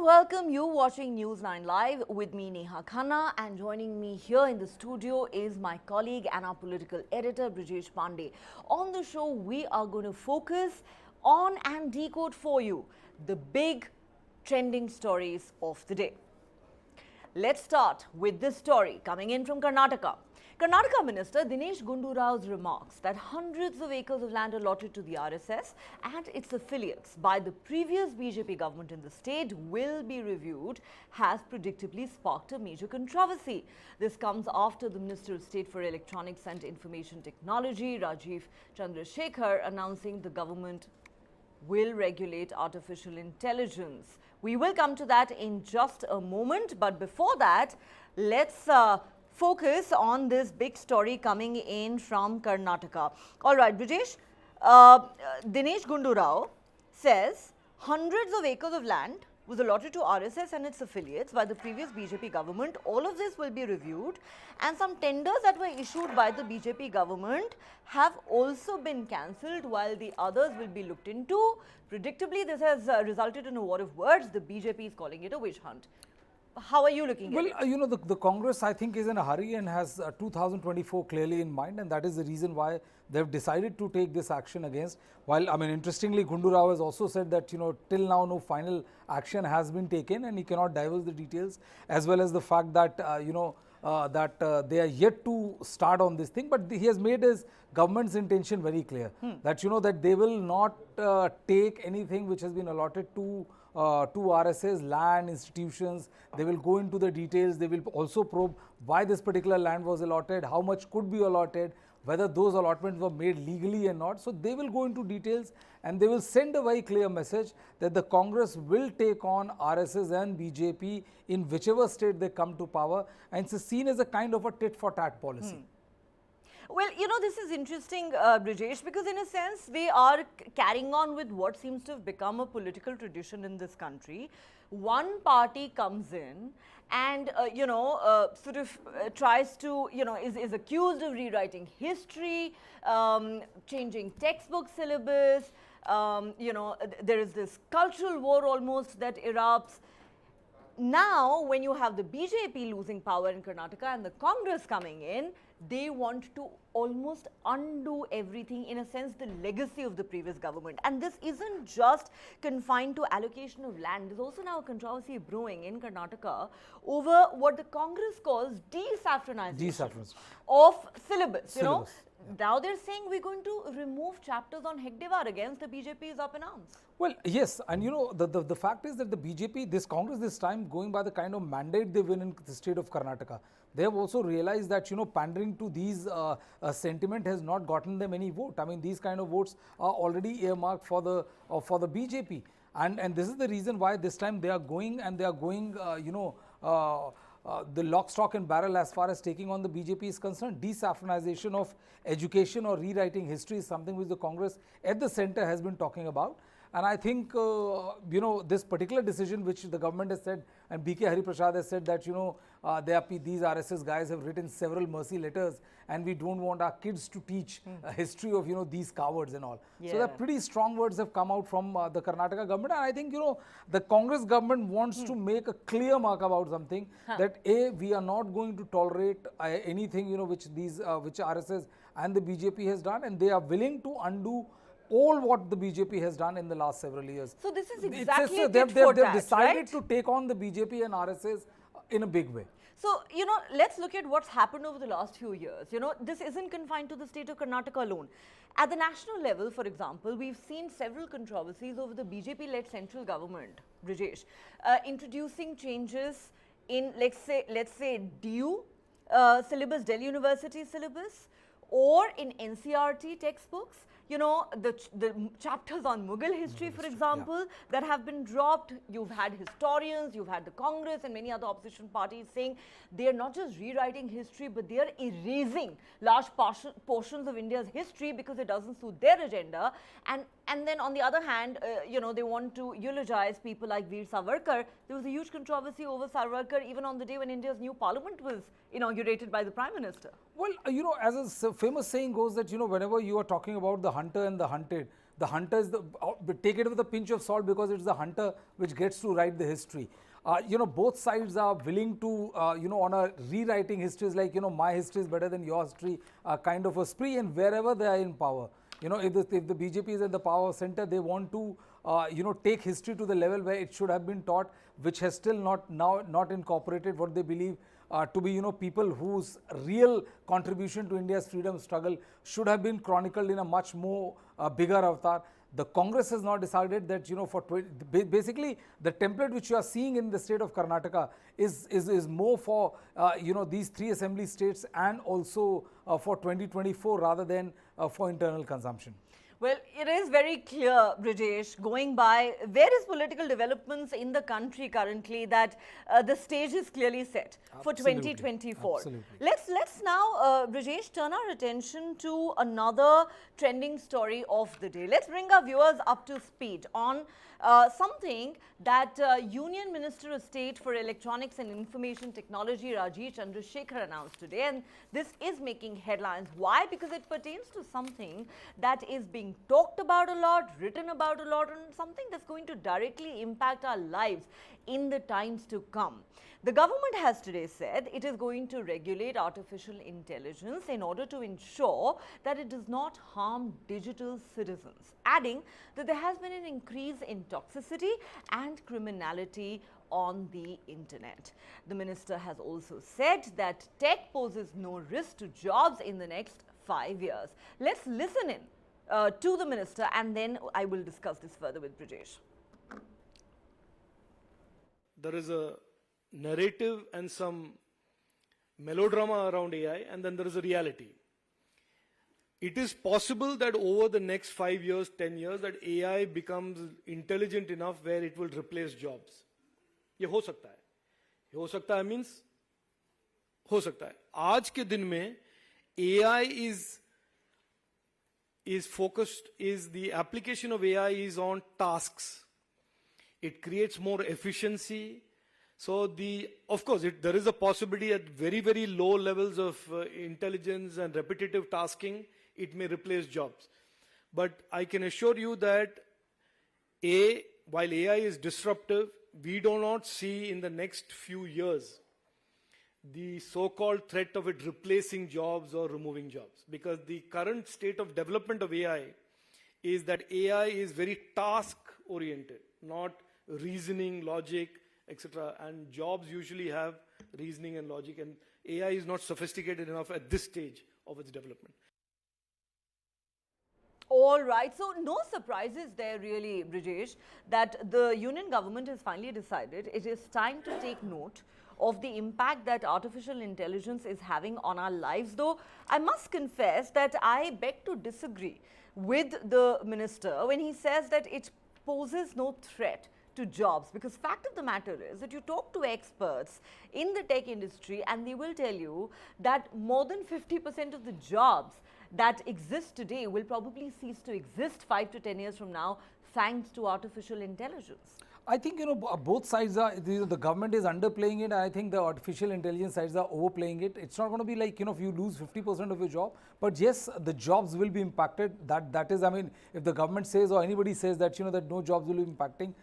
welcome you watching News9 Live with me Neha Khanna, and joining me here in the studio is my colleague and our political editor Brijesh Pandey. On the show we are going to focus on and decode for you the big trending stories of the day. Let's start with this story coming in from Karnataka. Karnataka Minister Dinesh Gundurao's remarks that hundreds of acres of land allotted to the RSS and its affiliates by the previous BJP government in the state will be reviewed has predictably sparked a major controversy. This comes after the Minister of State for Electronics and Information Technology, Rajiv Chandrasekhar, announcing the government will regulate artificial intelligence. We will come to that in just a moment, but before that, let's focus on this big story coming in from Karnataka. All right, Brijesh, Dinesh Gundurao says hundreds of acres of land was allotted to RSS and its affiliates by the previous BJP government. All of this will be reviewed, and some tenders that were issued by the BJP government have also been cancelled, while the others will be looked into. Predictably, this has resulted in a war of words. The BJP is calling it a witch hunt. How are you looking at it? Well, you know, the Congress, I think, is in a hurry and has 2024 clearly in mind, and that is the reason why they've decided to take this action against. While, I mean, interestingly, Gundurao has also said that, you know, till now no final action has been taken and he cannot divulge the details, as well as the fact that, they are yet to start on this thing. But he has made his government's intention very clear that, you know, that they will not take anything which has been allotted to RSS, land, institutions. They will go into the details. They will also probe why this particular land was allotted, how much could be allotted, whether those allotments were made legally or not. So they will go into details, and they will send a very clear message that the Congress will take on RSS and BJP in whichever state they come to power, and it's seen as a kind of a tit-for-tat policy. Well, you know, this is interesting, Brijesh, because in a sense, they are carrying on with what seems to have become a political tradition in this country. One party comes in and, tries to, is accused of rewriting history, changing textbook syllabus. There is this cultural war almost that erupts. Now, when you have the BJP losing power in Karnataka and the Congress coming in, they want to almost undo everything, in a sense, the legacy of the previous government. And this isn't just confined to allocation of land. There's also now a controversy brewing in Karnataka over what the Congress calls desaffranization of syllabus. You know, now they're saying we're going to remove chapters on Hegdewar against the BJP is up in arms. Well, yes, and you know, the fact is that the BJP, this Congress this time, going by the kind of mandate they win in the state of Karnataka, they have also realized that, you know, pandering to these sentiment has not gotten them any vote. I mean, these kind of votes are already earmarked for the BJP, and this is the reason why this time they are going the lock, stock and barrel as far as taking on the BJP is concerned. Desaffranization of education or rewriting history is something which the Congress at the center has been talking about. And I think, this particular decision which the government has said, and B.K. Hariprasad has said that, these RSS guys have written several mercy letters and we don't want our kids to teach a history of, these cowards and all. Yeah. So, that pretty strong words have come out from the Karnataka government. And I think, the Congress government wants to make a clear mark about something that we are not going to tolerate anything, which RSS and the BJP has done, and they are willing to undo all what the BJP has done in the last several years. So this is exactly they've decided to take on the BJP and RSS in a big way. So, let's look at what's happened over the last few years. This isn't confined to the state of Karnataka alone. At the national level, for example, we've seen several controversies over the BJP-led central government, Brijesh, introducing changes in, let's say DU syllabus, Delhi University syllabus, or in NCRT textbooks. The chapters on Mughal history, for example, that have been dropped. You've had historians, you've had the Congress and many other opposition parties saying they are not just rewriting history, but they are erasing large portions of India's history because it doesn't suit their agenda. And then on the other hand, they want to eulogize people like Veer Savarkar. There was a huge controversy over Savarkar even on the day when India's new parliament was inaugurated by the Prime Minister. Well, as a famous saying goes that, whenever you are talking about the hunter and the hunted the hunter is take it with a pinch of salt, because it's the hunter which gets to write the history. Both sides are willing to, on a rewriting histories, like, my history is better than your history, kind of a spree, and wherever they are in power. If the BJP is at the power center, they want to, take history to the level where it should have been taught, which has still not incorporated what they believe to be, people whose real contribution to India's freedom struggle should have been chronicled in a much more bigger avatar. The Congress has now decided that, basically the template which you are seeing in the state of Karnataka is more for, these 3 assembly states, and also for 2024 rather than for internal consumption. Well, it is very clear, Brijesh, going by various political developments in the country currently, that the stage is clearly set for 2024. Absolutely. Let's now, Brijesh, turn our attention to another trending story of the day. Let's bring our viewers up to speed on something that Union Minister of State for Electronics and Information Technology, Rajesh Chandrasekhar, announced today. And this is making headlines. Why? Because it pertains to something that is being talked about a lot, written about a lot, and something that's going to directly impact our lives in the times to come. The government has today said it is going to regulate artificial intelligence in order to ensure that it does not harm digital citizens, adding that there has been an increase in toxicity and criminality on the internet. The minister has also said that tech poses no risk to jobs in the next 5 years. Let's listen in to the minister, and then I will discuss this further with Brijesh. There is a narrative and some melodrama around AI, and then there is a reality. It is possible that over the next 5 years, 10 years, that AI becomes intelligent enough where it will replace jobs. ये हो सकता है. ये हो सकता है means हो सकता है. आज के दिन में AI is focused, the application of AI is on tasks. It creates more efficiency. So of course, there is a possibility at very, very low levels of intelligence and repetitive tasking, it may replace jobs. But I can assure you that while AI is disruptive, we do not see in the next few years the so-called threat of it replacing jobs or removing jobs. Because the current state of development of AI is that AI is very task-oriented, not reasoning, logic, etc. And jobs usually have reasoning and logic, and AI is not sophisticated enough at this stage of its development. All right, so no surprises there really, Brijesh, that the union government has finally decided it is time to take note of the impact that artificial intelligence is having on our lives. Though I must confess that I beg to disagree with the minister when he says that it poses no threat to jobs, because fact of the matter is that you talk to experts in the tech industry and they will tell you that more than 50% of the jobs that exist today will probably cease to exist 5 to 10 years from now thanks to artificial intelligence. I think, both sides are, the government is underplaying it, and I think the artificial intelligence sides are overplaying it. It's not going to be like, if you lose 50% of your job, but yes, the jobs will be impacted. That is, I mean, if the government says or anybody says that, that no jobs will be impacting,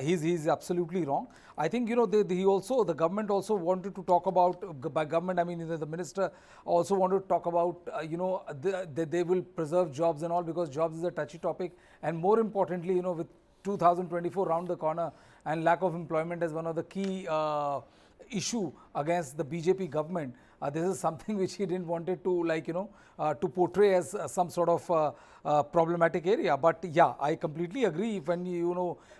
he's absolutely wrong. I think, the government also wanted to talk about, by government, I mean, the minister also wanted to talk about, they will preserve jobs and all, because jobs is a touchy topic. And more importantly, with 2024 round the corner and lack of employment as one of the key issue against the BJP government, this is something which he didn't wanted to to portray as some sort of problematic area. But yeah, I completely agree when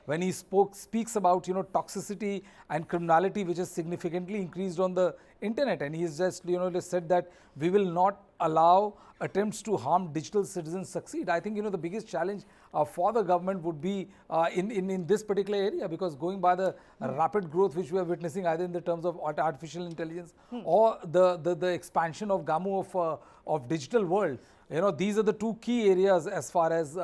when he speaks about toxicity and criminality which is significantly increased on the internet, and he's just just said that we will not allow attempts to harm digital citizens succeed. I think the biggest challenge for the government would be in this particular area, because going by the rapid growth which we are witnessing either in the terms of artificial intelligence or the expansion of GAMU of digital world, these are the two key areas as far as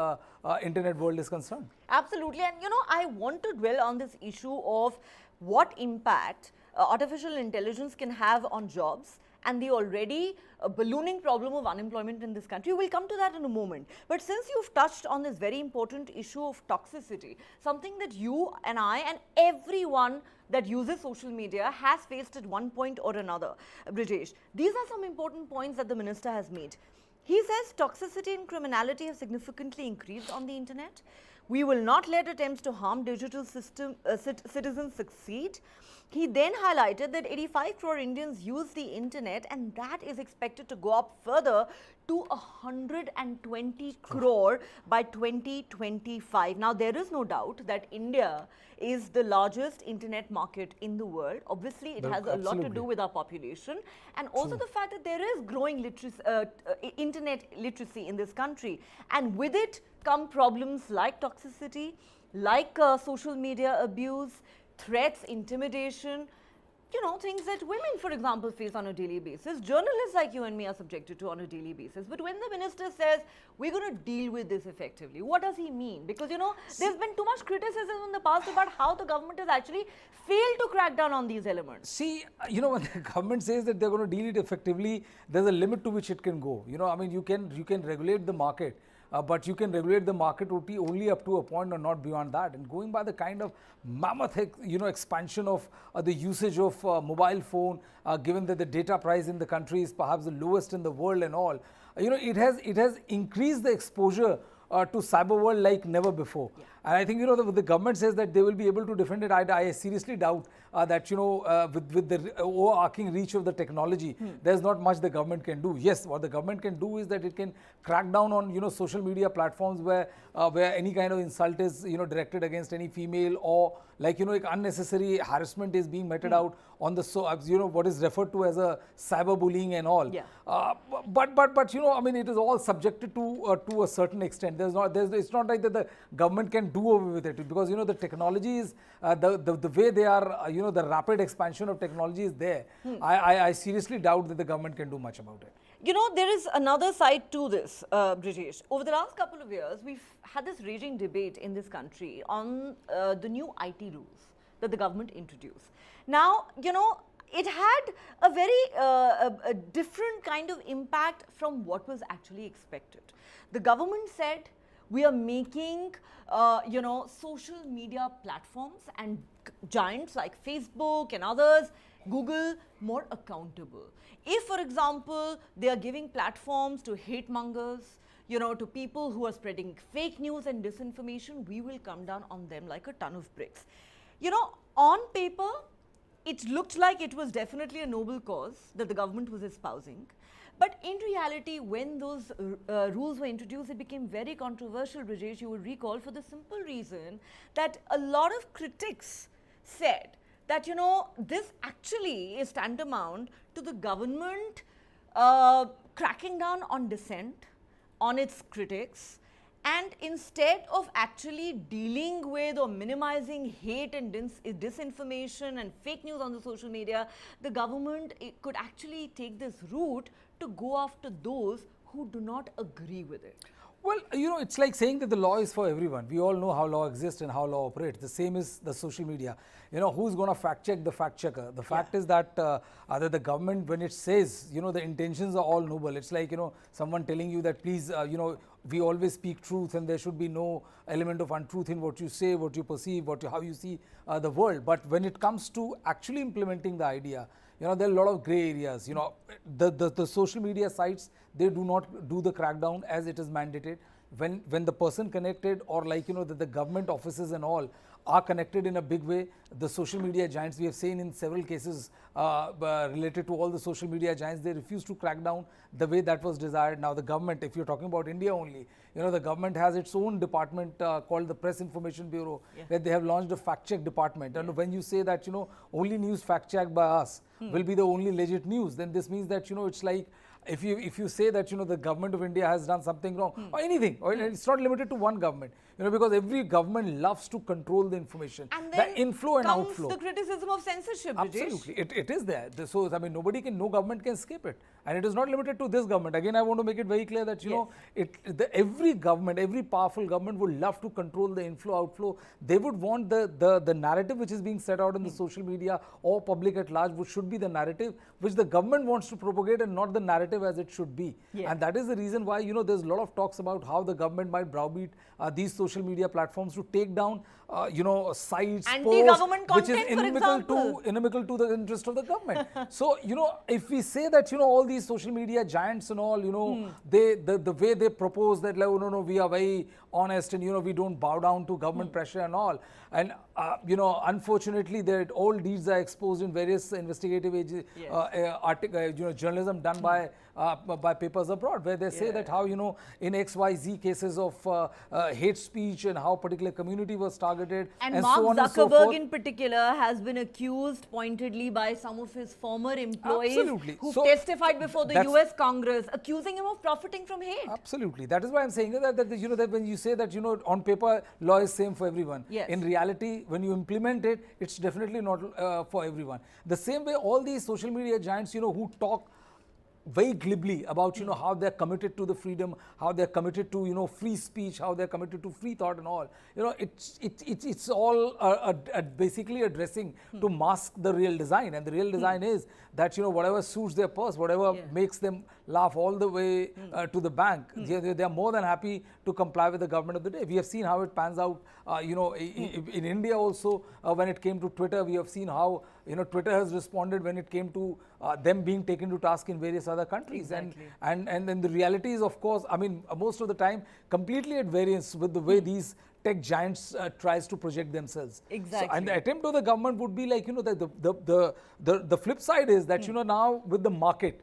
internet world is concerned. Absolutely, and I want to dwell on this issue of what impact artificial intelligence can have on jobs and the already ballooning problem of unemployment in this country. We'll come to that in a moment. But since you've touched on this very important issue of toxicity, something that you and I and everyone that uses social media has faced at one point or another, Brijesh, these are some important points that the minister has made. He says toxicity and criminality have significantly increased on the internet. We will not let attempts to harm digital citizens succeed. He then highlighted that 85 crore Indians use the internet, and that is expected to go up further to 120 crore by 2025. Now, there is no doubt that India is the largest internet market in the world. Obviously, it has a lot to do with our population, and also the fact that there is growing internet literacy in this country. And with it come problems like toxicity, like social media abuse, threats, intimidation, you know, things that women, for example, face on a daily basis. Journalists like you and me are subjected to on a daily basis. But when the minister says, we're going to deal with this effectively, what does he mean? Because, you know, there's been too much criticism in the past about how the government has actually failed to crack down on these elements. See, you know, when the government says that they're going to deal it effectively, there's a limit to which it can go. You know, I mean, you can regulate the market. But you can regulate the market only up to a point or not beyond that. And going by the kind of mammoth, you know, expansion of the usage of mobile phone, given that the data price in the country is perhaps the lowest in the world and all, you know, it has increased the exposure to cyber world like never before. Yeah. And I think, you know, the government says that they will be able to defend it. I seriously doubt that, you know, with the overarching reach of the technology, there's not much the government can do. Yes, what the government can do is that it can crack down on, you know, social media platforms where any kind of insult is, you know, directed against any female, or like, you know, like unnecessary harassment is being meted out on the, you know, what is referred to as a cyberbullying and all. Yeah. But you know, I mean, it is all subjected to a certain extent. It's not like that the government can do away with it, because, you know, the technology is the way they are, you know, the rapid expansion of technology is there. I seriously doubt that the government can do much about it. You know, there is another side to this, Brijesh. Over the last couple of years, we've had this raging debate in this country on the new IT rules that the government introduced. Now, you know, it had a very a different kind of impact from what was actually expected. The government said, we are making, you know, social media platforms and giants like Facebook and others, Google, more accountable. If, for example, they are giving platforms to hate mongers, you know, to people who are spreading fake news and disinformation, we will come down on them like a ton of bricks. You know, on paper, it looked like it was definitely a noble cause that the government was espousing. But in reality, when those rules were introduced, it became very controversial, Brijesh, you will recall, for the simple reason that a lot of critics said that, you know, this actually is tantamount to the government cracking down on dissent, on its critics, and instead of actually dealing with or minimizing hate and disinformation and fake news on the social media, the government could actually take this route to go after those who do not agree with it. Well, you know, it's like saying that the law is for everyone. We all know how law exists and how law operates. The same is the social media. You know, who's going to fact check the fact checker? The fact is that that the government, when it says, you know, the intentions are all noble. It's like, you know, someone telling you that, please, you know, we always speak truth and there should be no element of untruth in what you say, what you perceive, how you see the world. But when it comes to actually implementing the idea, you know, there are a lot of gray areas. You know, the social media sites, they do not do the crackdown as it is mandated. When the person connected, or like, you know, the government offices and all are connected in a big way, the social media giants, we have seen in several cases related to all the social media giants, they refuse to crack down the way that was desired. Now the government, if you're talking about India only, you know, the government has its own department called the Press Information Bureau, where they have launched a fact check department. And when you say that, you know, only news fact checked by us will be the only legit news, then this means that, you know, it's like, if you say that, you know, the government of India has done something wrong or anything, or it's not limited to one government. because every government loves to control the information, And then the inflow and comes outflow. the criticism of censorship, Brajesh. Absolutely, it is there. So I mean, no government can escape it, and it is not limited to this government. Again, I want to make it very clear that every government, every powerful government would love to control the inflow outflow. They would want the narrative which is being set out in the social media or public at large, which should be the narrative which the government wants to propagate and not the narrative as it should be. And that is the reason why there's a lot of talks about how the government might browbeat these social media platforms to take down sites, anti-government posts, which is content, inimical to the interest of the government. So if we say that all these social media giants and all, the way they propose that no, we are very honest and we don't bow down to government pressure and all, and unfortunately their all deeds are exposed in various investigative journalism done by papers abroad, where they say that how in XYZ cases of hate speech and how particular community was targeted, and Mark so on Zuckerberg and so forth in particular has been accused pointedly by some of his former employees who testified before the US Congress, accusing him of profiting from hate. Absolutely, that is why I'm saying that that when you say that on paper law is same for everyone, in reality when you implement it, it's definitely not for everyone. The same way all these social media giants who talk very glibly about how they're committed to the freedom, how they're committed to free speech, how they're committed to free thought and all. It's all basically addressing to mask the real design, and the real design is that whatever suits their purse, whatever makes them laugh all the way to the bank, they are more than happy to comply with the government of the day. We have seen how it pans out in India also. When it came to Twitter, we have seen how Twitter has responded when it came to them being taken to task in various other countries. Exactly. And then the reality is, of course, I mean, most of the time completely at variance with the way these tech giants tries to project themselves. Exactly. So, and the attempt of the government would be like the flip side is that now with the market.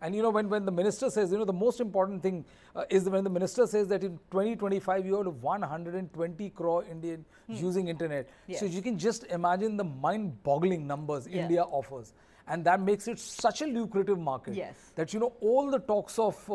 And when the minister says, the most important thing is when the minister says that in 2025 you have 120 crore Indian using internet. So you can just imagine the mind-boggling numbers India offers. And that makes it such a lucrative market that all the talks of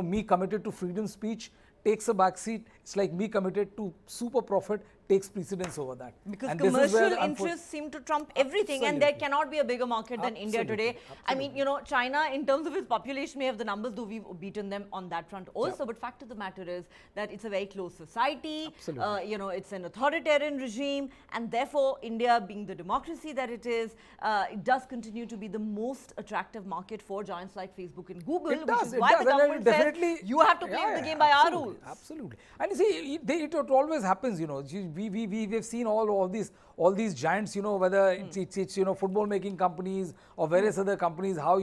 me committed to freedom speech takes a backseat. It's like me committed to super profit takes precedence over that. Because and commercial interests seem to trump everything, and there cannot be a bigger market than India today. I mean, China, in terms of its population, may have the numbers, though we've beaten them on that front also. But fact of the matter is that it's a very closed society. It's an authoritarian regime, and therefore, India, being the democracy that it is, it does continue to be the most attractive market for giants like Facebook and Google, which is why the government says you have to play the game by our rules. Absolutely. And you see, it always happens, we've seen all these giants, whether it's football making companies or various other companies, how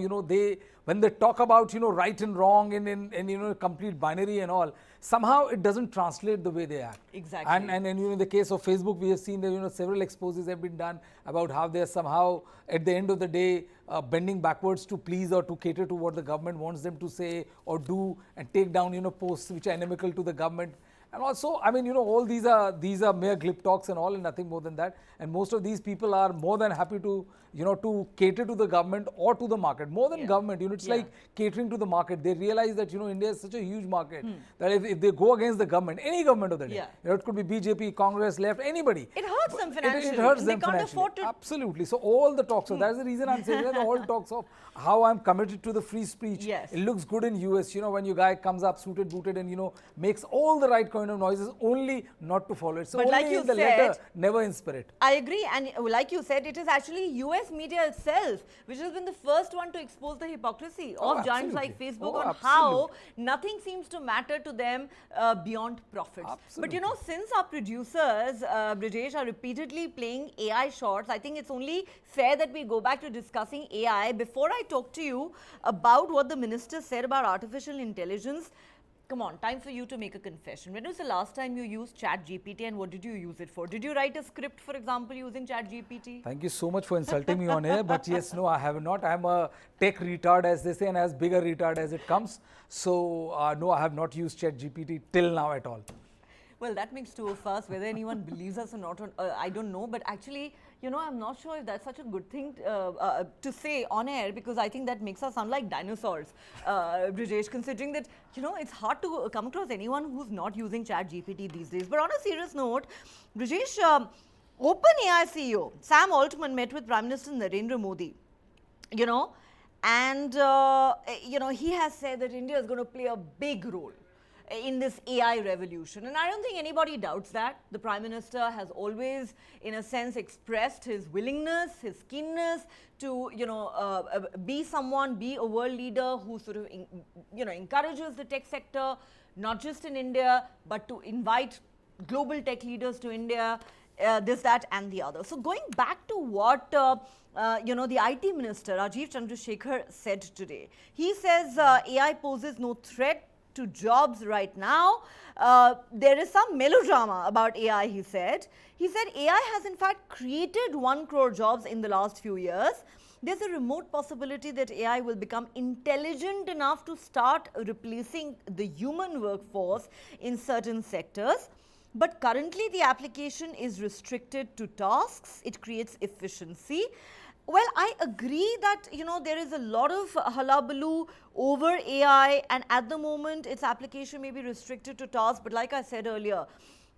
when they talk about right and wrong and complete binary and all, somehow it doesn't translate the way they act. Exactly. And in the case of Facebook, we have seen that several exposes have been done about how they are somehow at the end of the day bending backwards to please or to cater to what the government wants them to say or do, and take down posts which are inimical to the government. And also, I mean, all these are mere glib talks and all, and nothing more than that. And most of these people are more than happy to, to cater to the government or to the market. More than government, it's like catering to the market. They realize that, India is such a huge market that if they go against the government, any government of the day, it could be BJP, Congress, left, anybody. It hurts them financially. It hurts them they can't financially. afford to. Absolutely. So all the talks of, that's the reason I'm saying that all talks of how I'm committed to the free speech. Yes. It looks good in US, when your guy comes up suited, booted and, makes all the right kind of noises, only not to follow it. So but only like you in the said, letter, never in spirit. I agree, and like you said, it is actually US media itself which has been the first one to expose the hypocrisy of giants like Facebook on how nothing seems to matter to them beyond profits. Absolutely. But since our producers, Brajesh, are repeatedly playing AI shorts, I think it's only fair that we go back to discussing AI. Before I talk to you about what the minister said about artificial intelligence, come on, time for you to make a confession. When was the last time you used ChatGPT, and what did you use it for? Did you write a script, for example, using ChatGPT? Thank you so much for insulting me on air, but yes, no, I have not. I'm a tech retard, as they say, and as big a retard as it comes. So, no, I have not used ChatGPT till now at all. Well, that makes two of us. Whether anyone believes us or not, I don't know. But actually, you know, I'm not sure if that's such a good thing to say on air, because I think that makes us sound like dinosaurs, Brijesh, considering that, you know, it's hard to come across anyone who's not using ChatGPT these days. But on a serious note, Brijesh, OpenAI CEO Sam Altman met with Prime Minister Narendra Modi, you know, and, you know, he has said that India is going to play a big role in this AI revolution. And I don't think anybody doubts that. The Prime Minister has always, in a sense, expressed his willingness, his keenness to, you know, be a world leader who sort of, you know, encourages the tech sector, not just in India, but to invite global tech leaders to India, this, that, and the other. So going back to what, you know, the IT Minister, Rajiv Chandrasekhar, said today, he says AI poses no threat to jobs right now. There is some melodrama about AI, he said. He said AI has in fact created 1 crore jobs in the last few years. There's a remote possibility that AI will become intelligent enough to start replacing the human workforce in certain sectors. But currently the application is restricted to tasks. It creates efficiency. Well, I agree that, you know, there is a lot of hullabaloo over AI, and at the moment its application may be restricted to tasks. But like I said earlier,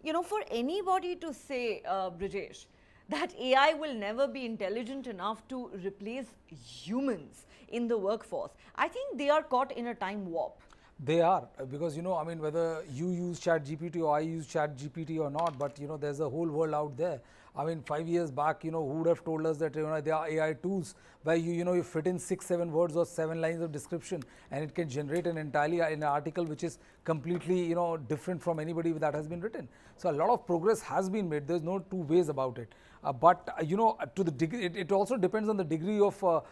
you know, for anybody to say, Brijesh, that AI will never be intelligent enough to replace humans in the workforce, I think they are caught in a time warp. They are, because, you know, I mean, whether you use ChatGPT or I use ChatGPT or not, but, you know, there's a whole world out there. I mean, 5 years back, you know, who would have told us that, you know, there are AI tools where you know, you fit in 6-7 words or 7 lines of description and it can generate an entirely an article which is completely, you know, different from anybody that has been written. So a lot of progress has been made. There's no two ways about it. But you know, to the degree, it also depends on the degree of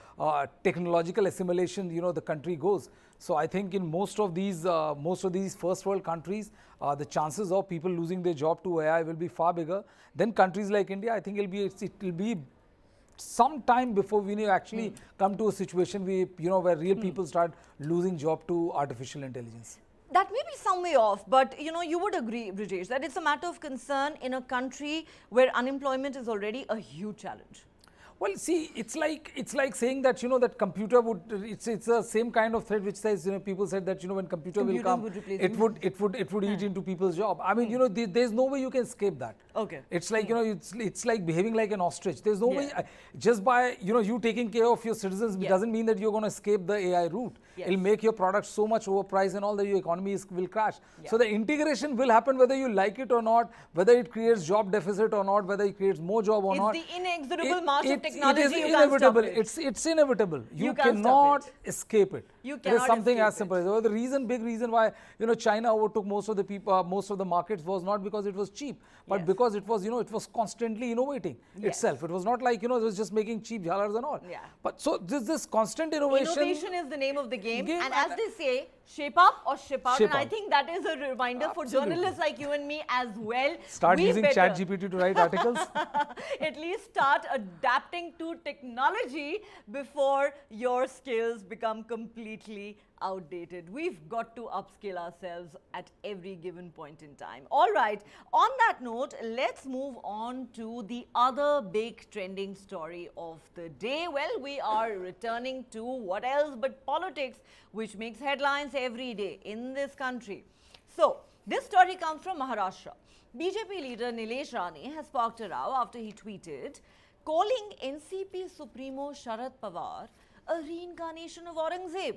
technological assimilation, you know, the country goes. So I think in most of these first world countries, the chances of people losing their job to AI will be far bigger than countries like India. I think it will be some time before we actually come to a situation where real people start losing job to artificial intelligence. That may be some way off, but you know, you would agree, Brijesh, that it's a matter of concern in a country where unemployment is already a huge challenge. Well, see, it's like saying that, you know, that computer would, it's the same kind of threat which says, you know, people said that, you know, when computer will come, it would eat into people's job. I mean, you know, there's no way you can escape that. Okay. It's like, you know, it's like behaving like an ostrich. There's no way, just by, you know, you taking care of your citizens doesn't mean that you're going to escape the AI route. It'll make your product so much overpriced and all that your economy will crash. So the integration will happen whether you like it or not, whether it creates job deficit or not, whether it creates more job or not. It's the inexorable march of technology. It is inevitable. It's inevitable. You cannot escape it. It is something as simple as the big reason why, you know, China overtook most of the people, most of the markets was not because it was cheap, but because it was, you know, it was constantly innovating itself. It was not like, you know, it was just making cheap jhalars and all. But so this constant innovation. Innovation is the name of the game, and as they say, shape up or ship out. And I think that is a reminder for journalists like you and me as well. Start using ChatGPT to write articles. At least start adapting to technology before your skills become completely outdated. We've got to upskill ourselves at every given point in time. All right, on that note, let's move on to the other big trending story of the day. Well, we are returning to what else but politics, which makes headlines every day in this country. So, this story comes from Maharashtra. BJP leader Nilesh Rane has sparked a row after he tweeted, calling NCP Supremo Sharad Pawar a reincarnation of Aurangzeb.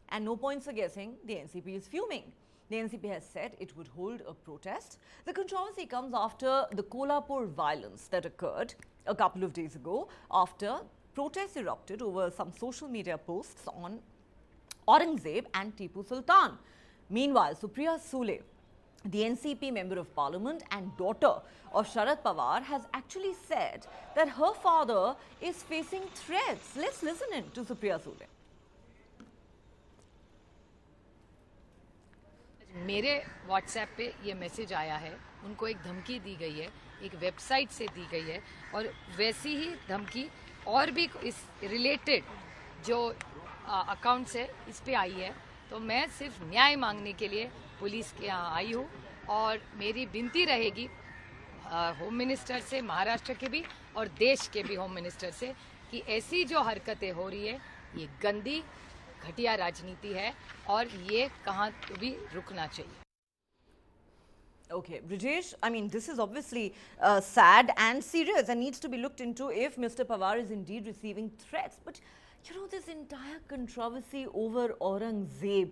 And no points for guessing, the NCP is fuming. The NCP has said it would hold a protest. The controversy comes after the Kolhapur violence that occurred a couple of days ago, after protests erupted over some social media posts on Aurangzeb and Tipu Sultan. Meanwhile, Supriya Sule, the NCP Member of Parliament and daughter of Sharad Pawar, has actually said that her father is facing threats. Let's listen in to Supriya Sule. मेरे WhatsApp पे ये message आया है, उनको एक धमकी दी गई है, एक वेबसाइट से दी गई है और वैसी ही धमकी और भी इस रिलेटेड जो अकाउंट्स है इस पे आई है। तो मैं सिर्फ न्याय मांगने के लिए पुलिस के यहाँ आई हूँ और मेरी विनती रहेगी होम मिनिस्टर से, महाराष्ट्र के भी और देश के भी होम मिनिस्टर से, कि ऐसी जो हरकतें हो रही है ये गंदी घटिया राजनीति है और ये कहाँ भी रुकना चाहिए. Okay, Brijesh, I mean, this is obviously sad and serious and needs to be looked into if Mr. Pawar is indeed receiving threats. But, you know, this entire controversy over Aurangzeb,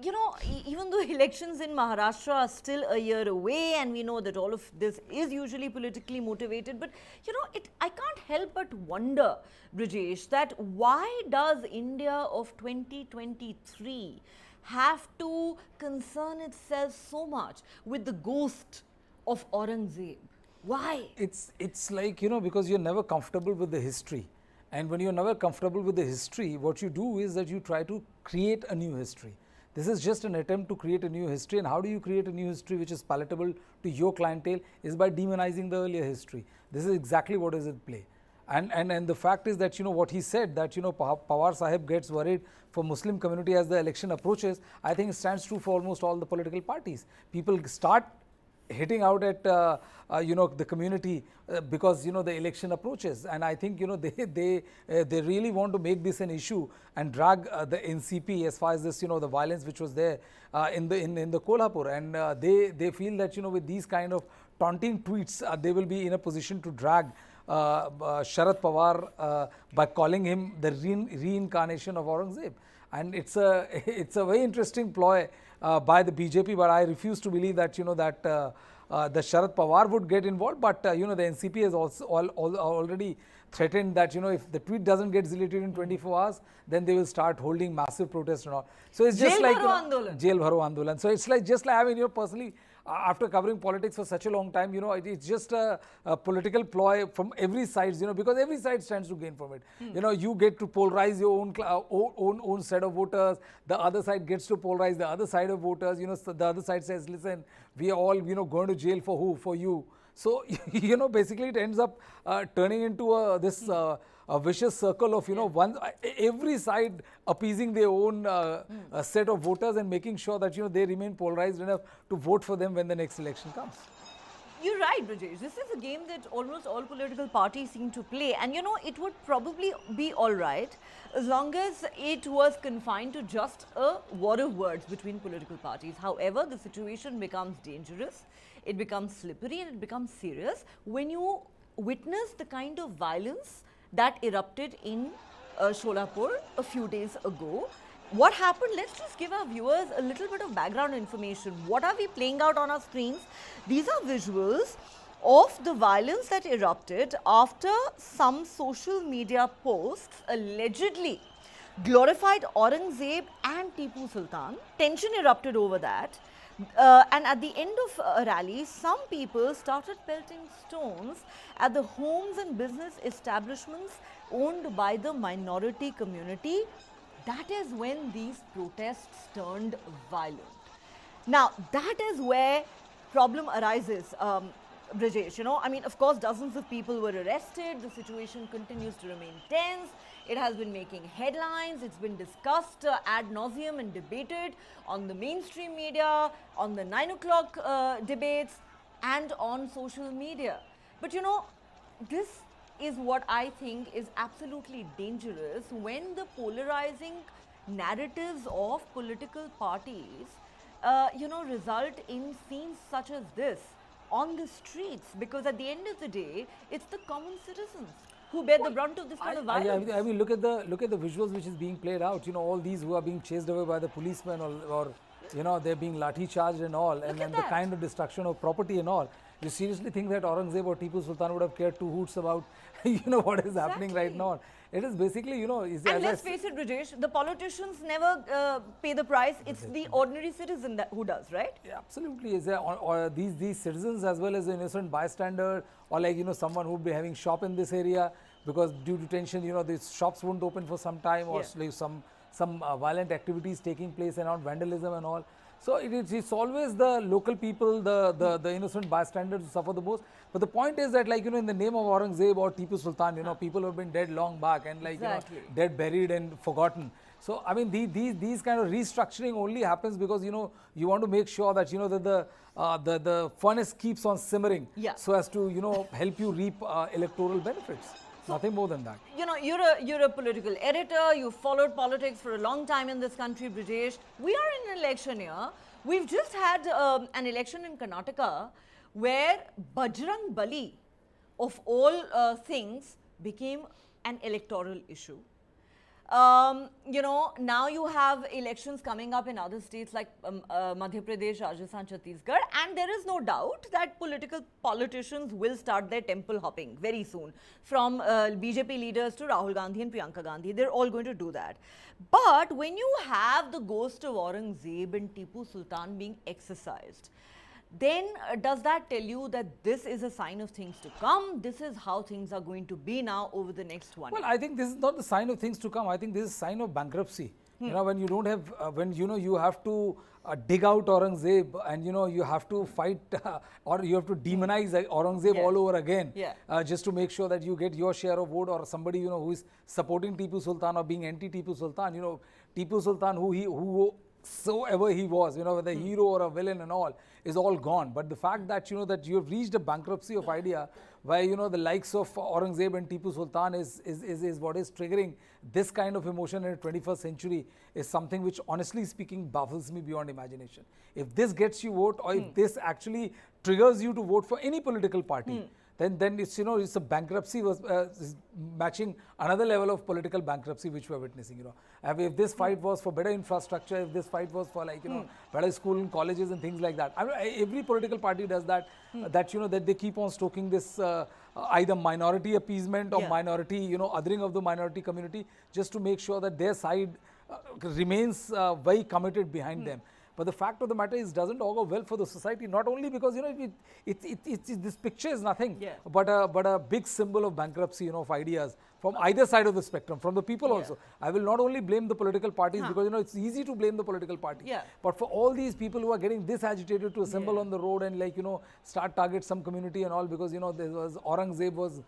you know, even though elections in Maharashtra are still a year away and we know that all of this is usually politically motivated, but, you know, I can't help but wonder, Brijesh, that why does India of 2023 have to concern itself so much with the ghost of Aurangzeb? Why? It's like, you know, because you're never comfortable with the history. And when you're never comfortable with the history, what you do is that you try to create a new history. This is just an attempt to create a new history. And how do you create a new history which is palatable to your clientele? Is by demonizing the earlier history. This is exactly what is at play. And the fact is that, you know, what he said, that, you know, Pawar Sahib gets worried for Muslim community as the election approaches, I think it stands true for almost all the political parties. People start hitting out at, you know, the community because, you know, the election approaches. And I think, you know, they really want to make this an issue and drag the NCP as far as this, you know, the violence which was there in the kolhapur. And they feel that, you know, with these kind of taunting tweets, they will be in a position to drag Sharad Pawar by calling him the reincarnation of Aurangzeb. And it's a very interesting ploy by the BJP, but I refuse to believe that, you know, that the Sharad Pawar would get involved. But you know, the NCP has also already threatened that, you know, if the tweet doesn't get deleted in 24 hours, then they will start holding massive protests and all. So it's just like Jail Bharo Andolan. So it's like just like, I mean, you know, personally, after covering politics for such a long time, you know, it's just a political ploy from every side, you know, because every side stands to gain from it. You know, you get to polarize your own set of voters. The other side gets to polarize the other side of voters. You know, so the other side says, listen, we are all, you know, going to jail for who? For you. So, you know, basically it ends up turning into this a vicious circle of, you know, every side appeasing their own set of voters and making sure that, you know, they remain polarized enough to vote for them when the next election comes. You're right, Brijesh. This is a game that almost all political parties seem to play. And, you know, it would probably be all right as long as it was confined to just a war of words between political parties. However, the situation becomes dangerous, it becomes slippery, and it becomes serious when you witness the kind of violence that erupted in Sholapur a few days ago. What happened? Let's just give our viewers a little bit of background information. What are we playing out on our screens? These are visuals of the violence that erupted after some social media posts allegedly glorified Aurangzeb and Tipu Sultan. Tension erupted over that. And at the end of a rally, some people started pelting stones at the homes and business establishments owned by the minority community. That is when these protests turned violent. Now, that is where problem arises, Brijesh. You know, I mean, of course, dozens of people were arrested. The situation continues to remain tense. It has been making headlines. It's been discussed ad nauseum and debated on the mainstream media, on the 9 o'clock debates, and on social media. But, you know, this is what I think is absolutely dangerous when the polarizing narratives of political parties, you know, result in scenes such as this on the streets. Because at the end of the day, it's the common citizens who bear the brunt of this kind of violence. I mean, look at the visuals which is being played out. You know, all these who are being chased away by the policemen, or you know, they're being lathi charged and all, and the kind of destruction of property and all. You seriously think that Aurangzeb or Tipu Sultan would have cared two hoots about, you know, what is happening right now? It is basically, you know, and let's face it, Brijesh, the politicians never pay the price. It's the ordinary citizen who does, right? Yeah, absolutely. Is there, or these citizens as well as the innocent bystander, or like, you know, someone who would be having shop in this area because due to tension, you know, these shops won't open for some time, or like some violent activities taking place around vandalism and all. So it's always the local people, the innocent bystanders who suffer the most. But the point is that, like, in the name of Aurangzeb or Tipu Sultan, people have been dead long back and, like, dead, buried and forgotten. So, I mean, these kind of restructuring only happens because, you want to make sure that, that the furnace keeps on simmering so as to, help you reap electoral benefits. So, nothing more than that. You're a political editor. You've followed politics for a long time in this country, Brijesh. We are in an election year. We've just had an election in Karnataka where Bajrang Bali, of all things, became an electoral issue. Now you have elections coming up in other states like Madhya Pradesh, Rajasthan, Chhattisgarh, and there is no doubt that politicians will start their temple hopping very soon. From BJP leaders to Rahul Gandhi and Priyanka Gandhi, they're all going to do that. But when you have the ghost of Aurangzeb and Tipu Sultan being exercised, then does that tell you that this is a sign of things to come? This is how things are going to be now over the next 1 year? Well, I think this is not the sign of things to come. I think this is a sign of bankruptcy. When you don't have, when you have to dig out Aurangzeb and you have to fight or you have to demonize Aurangzeb all over again just to make sure that you get your share of vote, or somebody who is supporting Tipu Sultan or being anti-Tipu Sultan. Tipu Sultan, whosoever he was, whether a hero or a villain and all, is all gone. But the fact that that you have reached a bankruptcy of idea where the likes of Aurangzeb and Tipu Sultan is what is triggering this kind of emotion in the 21st century is something which, honestly speaking, baffles me beyond imagination. If this gets you vote, or if this actually triggers you to vote for any political party, then it's it's a bankruptcy is matching another level of political bankruptcy which we are witnessing. If this fight was for better infrastructure, if this fight was for better school and colleges and things like that, every political party does that. That they keep on stoking this either minority appeasement or minority othering of the minority community just to make sure that their side remains very committed behind them. But the fact of the matter is, doesn't augur well for the society. Not only because this picture is nothing but a big symbol of bankruptcy, of ideas from either side of the spectrum, from the people also. I will not only blame the political parties because it's easy to blame the political party. But for all these people who are getting this agitated to assemble on the road and start target some community and all because there was Aurangzeb was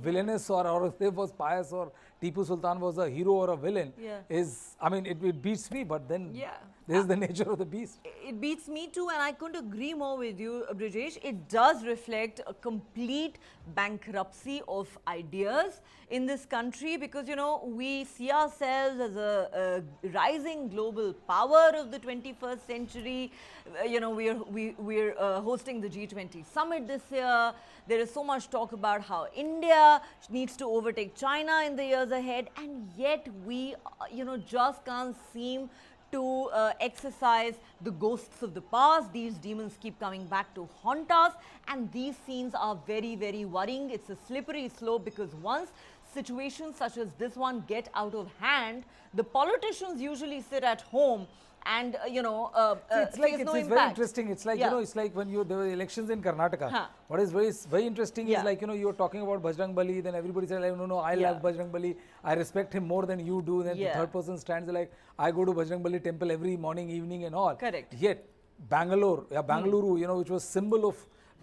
villainous, or Aurangzeb was pious, or Tipu Sultan was a hero or a villain, it beats me. But then this is the nature of the beast. It beats me too, and I couldn't agree more with you, Brijesh. It does reflect a complete bankruptcy of ideas in this country because, we see ourselves as a rising global power of the 21st century. We're hosting the G20 summit this year. There is so much talk about how India needs to overtake China in the years ahead, and yet we, just can't seem to exercise the ghosts of the past. These demons keep coming back to haunt us, and these scenes are very, very worrying. It's a slippery slope because once situations such as this one get out of hand, the politicians usually sit at home and it's very interesting. It's like it's like when there were elections in Karnataka. What is very interesting is you were talking about Bajrang Bali, then everybody said no, I love Bajrang Bali, I respect him more than you do. Then the third person stands like, I go to Bajrang Bali temple every morning, evening and all. Correct. Yet Bengaluru, which was symbol of